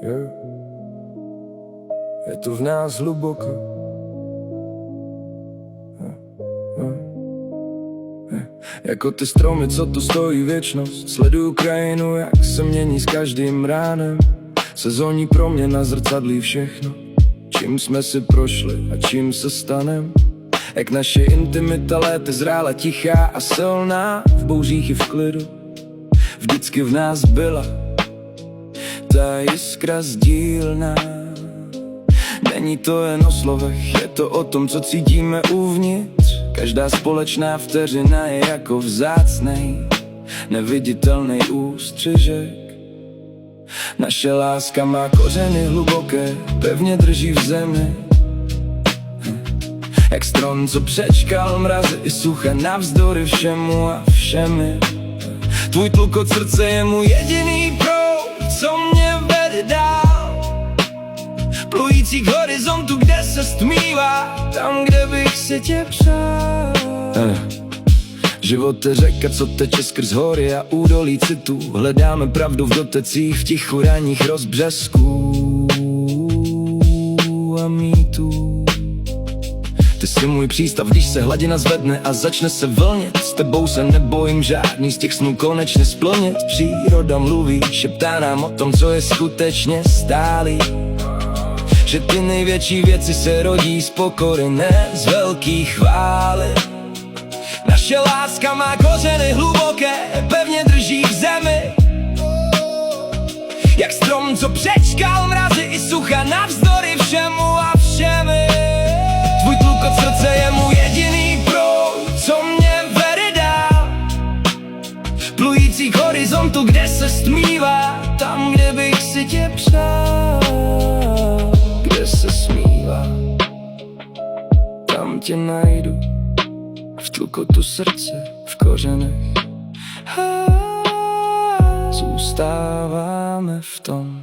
Je to v nás hluboko. Jako ty stromy, co tu stojí věčnost. Sleduju krajinu, jak se mění s každým ránem. Sezónní proměna zrcadlí všechno, čím jsme si prošli a čím se stanem. Jak naše intimita léty zrála tichá a silná, v bouřích i v klidu vždycky v nás byla ta jiskra sdílná. Není to jen o slovech, je to o tom, co cítíme uvnitř. Každá společná vteřina je jako vzácnej, neviditelný ústřižek. Naše láska má kořeny hluboké, pevně drží v zemi. Jak strom, co přečkal mrazy i sucha navzdory všemu a všemi. Tvůj tlukot srdce je můj jediný proud, co mě vede dál. Plující k horizontu, kde se stmívá, tam, kde bych si tě přál. Život je řeka, co teče skrz hory a údolí citů. Hledáme pravdu v dotecích, v tichu ranních rozbřesků a mýtů. Ty jsi můj přístav, když se hladina zvedne a začne se vlnit. S tebou se nebojím žádný z těch snů konečně splnit. Příroda mluví, šeptá nám o tom, co je skutečně stálý. Že ty největší věci se rodí z pokory, ne z velký chvály. Naše láska má kořeny hluboké, pevně drží v zemi. Jak strom, co přečkal mrazy i sucha navzdory všemu a všemi. Tvůj tlukot srdce je můj jediný proud, co mě vede dál. Plující k horizontu, kde se stmívá, tam, kde bych si tě přál. Kde se smívá, tam tě najdu. V tlukotu srdce, v kořenech zůstáváme v tom.